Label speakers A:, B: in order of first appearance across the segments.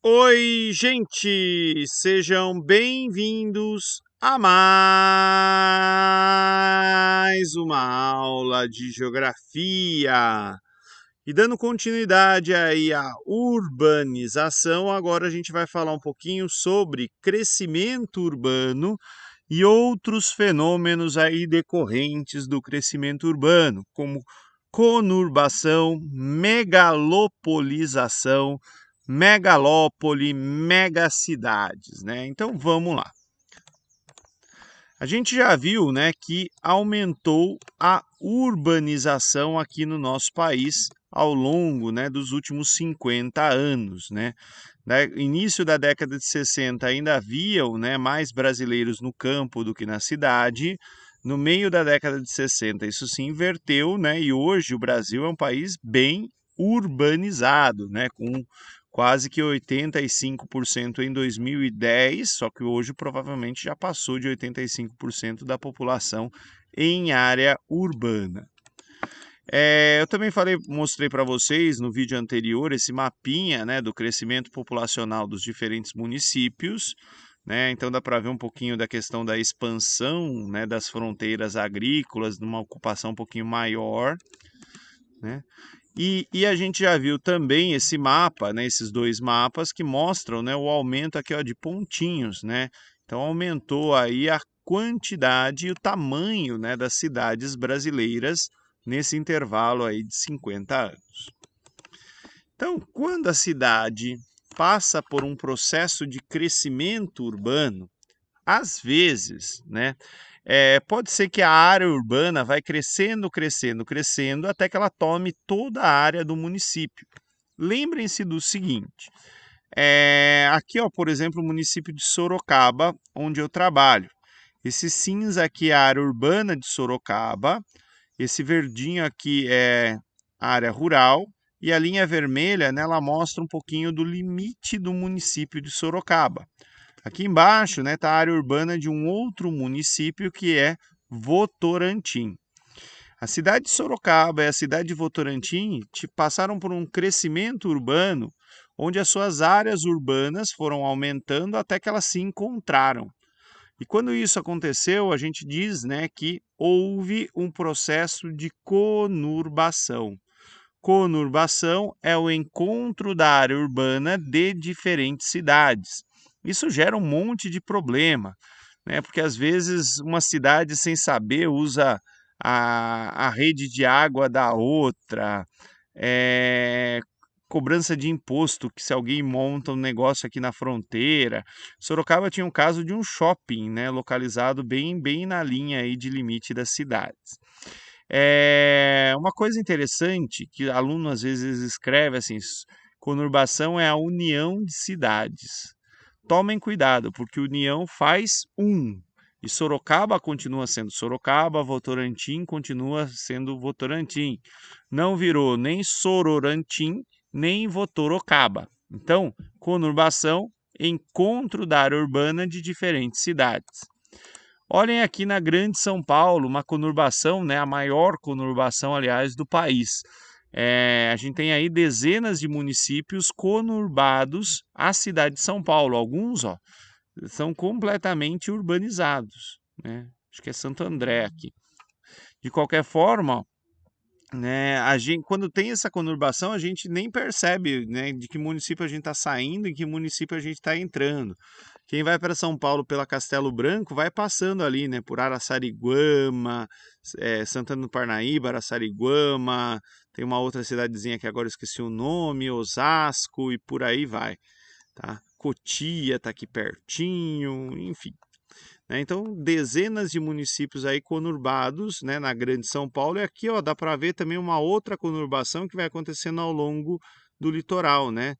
A: Oi, gente! Sejam bem-vindos a mais uma aula de geografia. E dando continuidade aí à urbanização, agora a gente vai falar um pouquinho sobre crescimento urbano e outros fenômenos aí decorrentes do crescimento urbano, como conurbação, megalopolização, megalópole, megacidades, né? Então vamos lá. A gente já viu, né, que aumentou a urbanização aqui no nosso país ao longo, né, dos últimos 50 anos, né? No início da década de 60 ainda haviam, né, mais brasileiros no campo do que na cidade. No meio da década de 60 isso se inverteu, né? E hoje o Brasil é um país bem urbanizado, né, com quase que 85% em 2010, só que hoje provavelmente já passou de 85% da população em área urbana. Eu também mostrei para vocês no vídeo anterior esse mapinha, né, do crescimento populacional dos diferentes municípios, né? Então dá para ver um pouquinho da questão da expansão, né, das fronteiras agrícolas, numa ocupação um pouquinho maior, né? E a gente já viu também esse mapa, né, esses dois mapas que mostram, né, o aumento aqui, ó, de pontinhos, né? Então aumentou aí a quantidade e o tamanho, né, das cidades brasileiras nesse intervalo aí de 50 anos. Então, quando a cidade passa por um processo de crescimento urbano, às vezes, né, pode ser que a área urbana vai crescendo, crescendo, crescendo, até que ela tome toda a área do município. Lembrem-se do seguinte, aqui, ó, por exemplo, o município de Sorocaba, onde eu trabalho. Esse cinza aqui é a área urbana de Sorocaba, esse verdinho aqui é a área rural, e a linha vermelha, né, ela mostra um pouquinho do limite do município de Sorocaba. Aqui embaixo, né, está a área urbana de um outro município que é Votorantim. A cidade de Sorocaba e a cidade de Votorantim passaram por um crescimento urbano, onde as suas áreas urbanas foram aumentando até que elas se encontraram. E quando isso aconteceu, a gente diz, né, que houve um processo de conurbação. Conurbação é o encontro da área urbana de diferentes cidades. Isso gera um monte de problema, né? Porque às vezes uma cidade sem saber usa a rede de água da outra, é, cobrança de imposto, que se alguém monta um negócio aqui na fronteira. Sorocaba tinha um caso de um shopping, né, localizado bem na linha aí de limite das cidades. Uma coisa interessante que aluno às vezes escreve assim, conurbação é a união de cidades. Tomem cuidado, porque união faz um. E Sorocaba continua sendo Sorocaba, Votorantim continua sendo Votorantim. Não virou nem Sororantim, nem Votorocaba. Então, conurbação, encontro da área urbana de diferentes cidades. Olhem aqui na Grande São Paulo, uma conurbação, né, a maior conurbação, aliás, do país. A gente tem aí dezenas de municípios conurbados à cidade de São Paulo. Alguns, ó, são completamente urbanizados, né? Acho que é Santo André aqui. De qualquer forma, né, a gente, quando tem essa conurbação, a gente nem percebe, né, de que município a gente está saindo e que município a gente está entrando. Quem vai para São Paulo pela Castelo Branco vai passando ali, né, por Araçariguama, Santana do Parnaíba, Araçariguama, tem uma outra cidadezinha que agora eu esqueci o nome, Osasco e por aí vai, tá? Cotia está aqui pertinho, enfim. Então, dezenas de municípios aí conurbados, né, na Grande São Paulo. E aqui, ó, dá para ver também uma outra conurbação que vai acontecendo ao longo do litoral, né?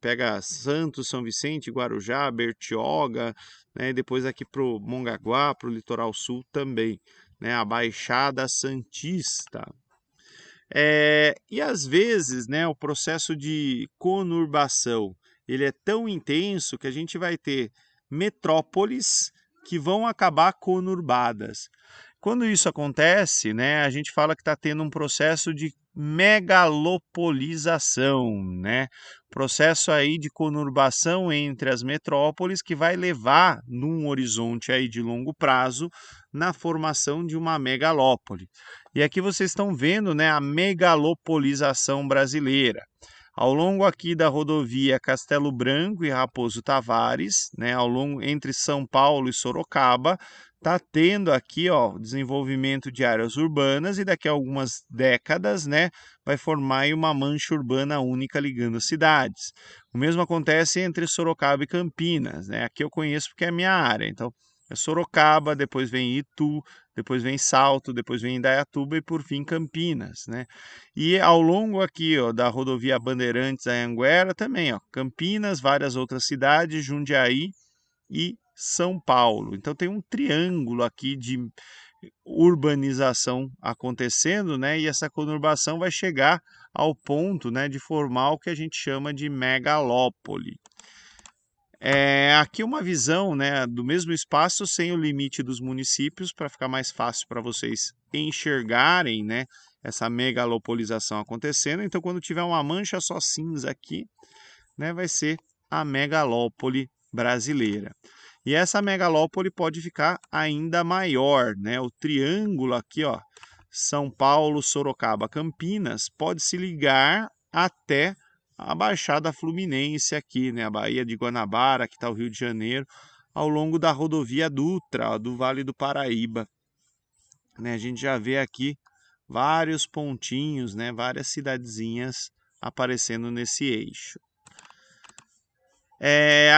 A: Pega Santos, São Vicente, Guarujá, Bertioga, né? E depois aqui para o Mongaguá, para o litoral sul também, né? A Baixada Santista. E às vezes, né, o processo de conurbação ele é tão intenso que a gente vai ter metrópoles que vão acabar conurbadas. Quando isso acontece, né, a gente fala que está tendo um processo de megalopolização, né? Processo aí de conurbação entre as metrópoles que vai levar num horizonte aí de longo prazo na formação de uma megalópole. E aqui vocês estão vendo, né, a megalopolização brasileira. Ao longo aqui da rodovia Castelo Branco e Raposo Tavares, né, ao longo entre São Paulo e Sorocaba, está tendo aqui, ó, desenvolvimento de áreas urbanas e daqui a algumas décadas, né, vai formar aí uma mancha urbana única ligando as cidades. O mesmo acontece entre Sorocaba e Campinas, né? Aqui eu conheço porque é a minha área, então é Sorocaba, depois vem Itu, depois vem Salto, depois vem Indaiatuba e por fim Campinas, né? E ao longo aqui, ó, da rodovia Bandeirantes a Anhanguera também, ó, Campinas, várias outras cidades, Jundiaí e São Paulo. Então tem um triângulo aqui de urbanização acontecendo, né? E essa conurbação vai chegar ao ponto, né, de formar o que a gente chama de megalópole. Aqui uma visão, né, do mesmo espaço sem o limite dos municípios para ficar mais fácil para vocês enxergarem, né, essa megalopolização acontecendo. Então, quando tiver uma mancha só cinza aqui, né, vai ser a megalópole brasileira. E essa megalópole pode ficar ainda maior, né? O triângulo aqui, ó, São Paulo, Sorocaba, Campinas, pode se ligar até a Baixada Fluminense aqui, né? A Baía de Guanabara, que está o Rio de Janeiro, ao longo da rodovia Dutra, ó, do Vale do Paraíba. Né? A gente já vê aqui vários pontinhos, né? Várias cidadezinhas aparecendo nesse eixo.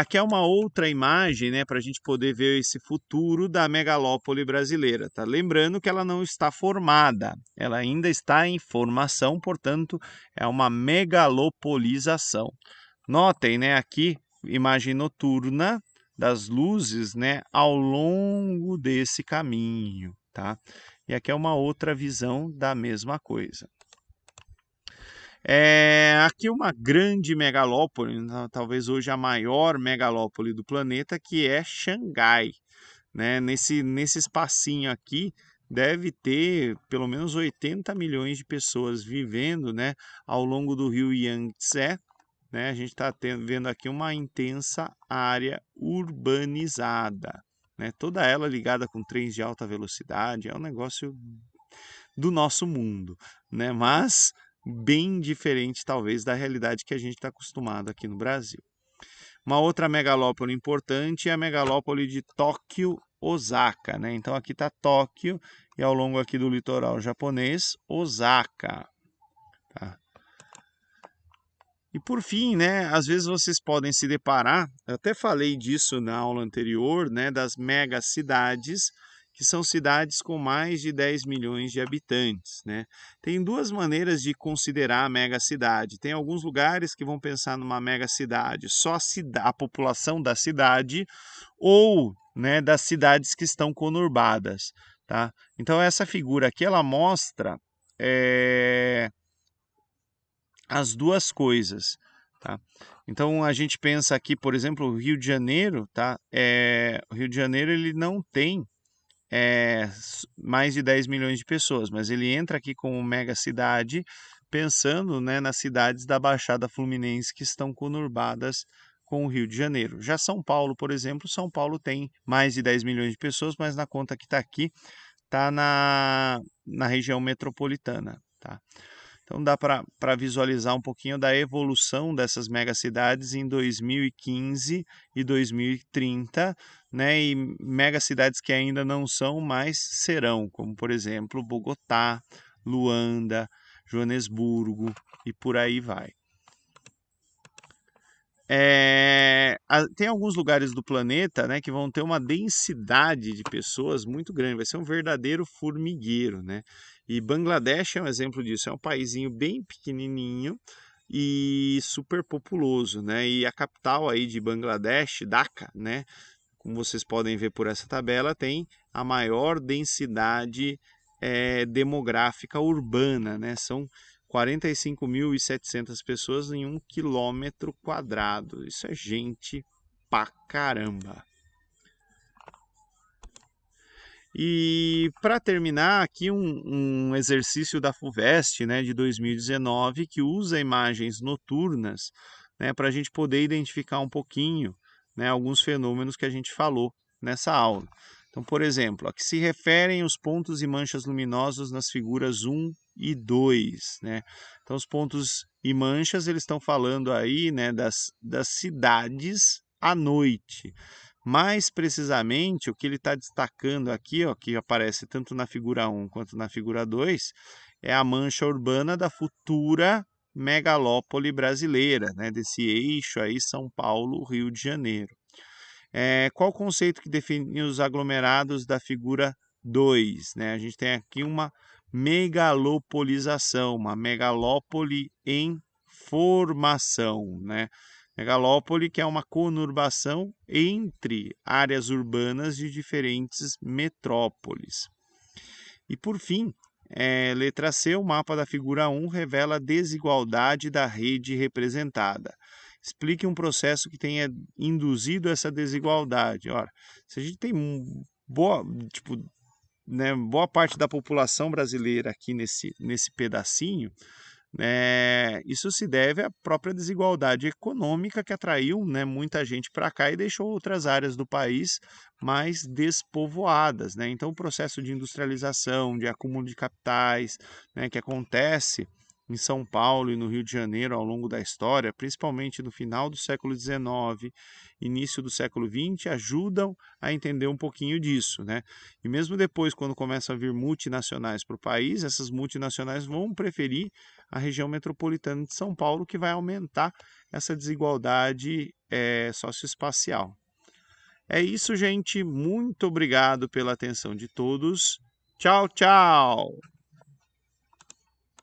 A: Aqui é uma outra imagem, né, para a gente poder ver esse futuro da megalópole brasileira. Tá? Lembrando que ela não está formada, ela ainda está em formação, portanto, é uma megalopolização. Notem, né, aqui, imagem noturna das luzes, né, ao longo desse caminho. Tá? E aqui é uma outra visão da mesma coisa. Aqui uma grande megalópole, talvez hoje a maior megalópole do planeta, que é Xangai. Né? Nesse espacinho aqui deve ter pelo menos 80 milhões de pessoas vivendo, né, ao longo do rio Yangtze. Né? A gente está vendo aqui uma intensa área urbanizada. Né? Toda ela ligada com trens de alta velocidade, é um negócio do nosso mundo, né? Mas bem diferente, talvez, da realidade que a gente está acostumado aqui no Brasil. Uma outra megalópole importante é a megalópole de Tóquio, Osaka, né? Então aqui está Tóquio e ao longo aqui do litoral japonês, Osaka. Tá? E por fim, né, às vezes vocês podem se deparar, eu até falei disso na aula anterior, né, das megacidades, que são cidades com mais de 10 milhões de habitantes, né? Tem duas maneiras de considerar a megacidade. Tem alguns lugares que vão pensar numa megacidade, só a população da cidade ou, né, das cidades que estão conurbadas, tá? Então essa figura aqui, ela mostra as duas coisas, tá? Então a gente pensa aqui, por exemplo, o Rio de Janeiro, tá? O Rio de Janeiro ele não tem mais de 10 milhões de pessoas, mas ele entra aqui como mega cidade, pensando, né, nas cidades da Baixada Fluminense que estão conurbadas com o Rio de Janeiro. Já São Paulo, por exemplo, São Paulo tem mais de 10 milhões de pessoas, mas na conta que está aqui, está na região metropolitana, tá? Então dá para visualizar um pouquinho da evolução dessas megacidades em 2015 e 2030, né? E megacidades que ainda não são, mas serão, como por exemplo Bogotá, Luanda, Joanesburgo e por aí vai. Tem alguns lugares do planeta, né, que vão ter uma densidade de pessoas muito grande, vai ser um verdadeiro formigueiro, né? E Bangladesh é um exemplo disso, é um paísinho bem pequenininho e super populoso, né? E a capital aí de Bangladesh, Dhaka, né, como vocês podem ver por essa tabela, tem a maior densidade demográfica urbana, né? São 45.700 pessoas em 1 quilômetro quadrado. Isso é gente pra caramba. E para terminar, aqui um exercício da FUVEST, né, de 2019, que usa imagens noturnas, né, para a gente poder identificar um pouquinho, né, alguns fenômenos que a gente falou nessa aula. Então, por exemplo, a que se referem os pontos e manchas luminosos nas figuras 1 e 2, né? Então, os pontos e manchas, eles estão falando aí, né, das cidades à noite. Mais precisamente, o que ele está destacando aqui, ó, que aparece tanto na figura 1 quanto na figura 2, é a mancha urbana da futura megalópole brasileira, né, desse eixo aí São Paulo, Rio de Janeiro. Qual o conceito que define os aglomerados da figura 2? Né? A gente tem aqui uma megalopolização, uma megalópole em formação, né? Megalópole, que é uma conurbação entre áreas urbanas de diferentes metrópoles. E por fim, letra C, o mapa da figura 1 revela a desigualdade da rede representada. Explique um processo que tenha induzido essa desigualdade. Ora, se a gente tem boa, tipo, né, boa parte da população brasileira aqui nesse pedacinho, isso se deve à própria desigualdade econômica que atraiu, né, muita gente para cá e deixou outras áreas do país mais despovoadas, né? Então, o processo de industrialização, de acúmulo de capitais, né, que acontece em São Paulo e no Rio de Janeiro ao longo da história, principalmente no final do século XIX, início do século XX, ajudam a entender um pouquinho disso, né? E mesmo depois, quando começam a vir multinacionais para o país, essas multinacionais vão preferir a região metropolitana de São Paulo, que vai aumentar essa desigualdade socioespacial. É isso, gente. Muito obrigado pela atenção de todos. Tchau, tchau!